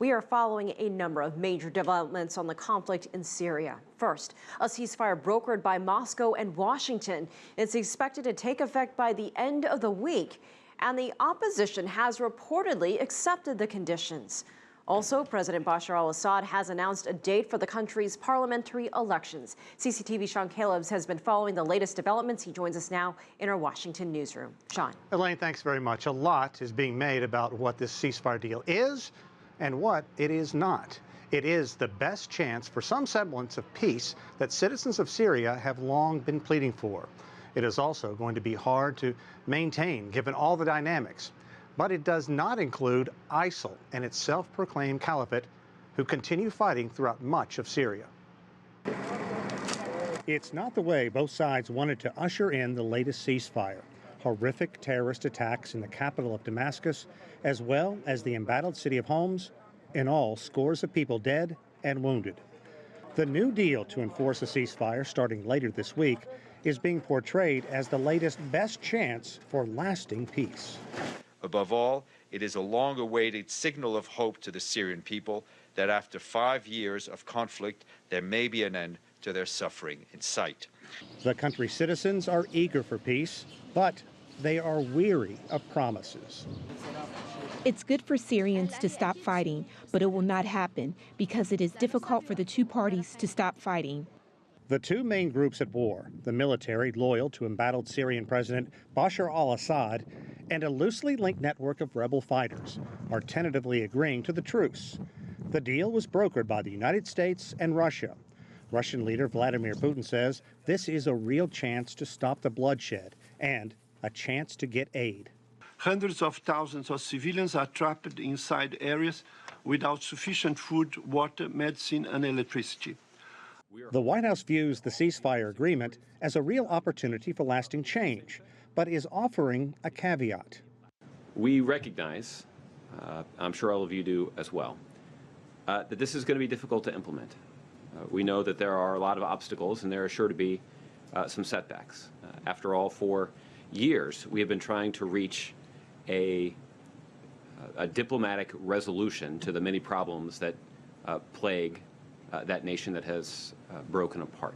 We are following a number of major developments on the conflict in Syria. First, a ceasefire brokered by Moscow and Washington. It's expected to take effect by the end of the week, and the opposition has reportedly accepted the conditions. Also, President Bashar al-Assad has announced a date for the country's parliamentary elections. CCTV's Sean Calebs has been following the latest developments. He joins us now in our Washington newsroom. Sean. Elaine, thanks very much. A lot is being made about what this ceasefire deal is and what it is not. It is the best chance for some semblance of peace that citizens of Syria have long been pleading for. It is also going to be hard to maintain given all the dynamics. But it does not include ISIL and its self-proclaimed caliphate, who continue fighting throughout much of Syria. It's not the way both sides wanted to usher in the latest ceasefire. Horrific terrorist attacks in the capital of Damascus, as well as the embattled city of Homs, in all scores of people dead and wounded. The new deal to enforce a ceasefire starting later this week is being portrayed as the latest best chance for lasting peace. Above all, it is a long-awaited signal of hope to the Syrian people that after 5 years of conflict, there may be an end to their suffering in sight. The country's citizens are eager for peace, but they are weary of promises. It's good for Syrians to stop fighting, but it will not happen because it is difficult for the two parties to stop fighting. The two main groups at war, the military loyal to embattled Syrian President Bashar al-Assad and a loosely linked network of rebel fighters, are tentatively agreeing to the truce. The deal was brokered by the United States and Russia. Russian leader Vladimir Putin says this is a real chance to stop the bloodshed and a chance to get aid. Hundreds of thousands of civilians are trapped inside areas without sufficient food, water, medicine, and electricity. The White House views the ceasefire agreement as a real opportunity for lasting change, but is offering a caveat. We recognize, I'm sure all of you do as well, that this is going to be difficult to implement. We know that there are a lot of obstacles and there are sure to be some setbacks. After all, for years, we have been trying to reach a diplomatic resolution to the many problems that plague that nation that has broken apart.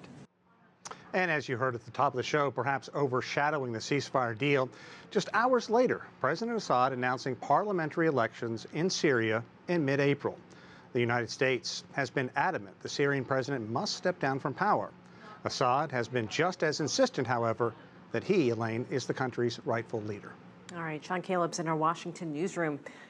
And as you heard at the top of the show, perhaps overshadowing the ceasefire deal, just hours later, President Assad announcing parliamentary elections in Syria in mid-April. The United States has been adamant the Syrian president must step down from power. Assad has been just as insistent, however, that he, Elaine, is the country's rightful leader. All right, Sean Caleb's in our Washington newsroom.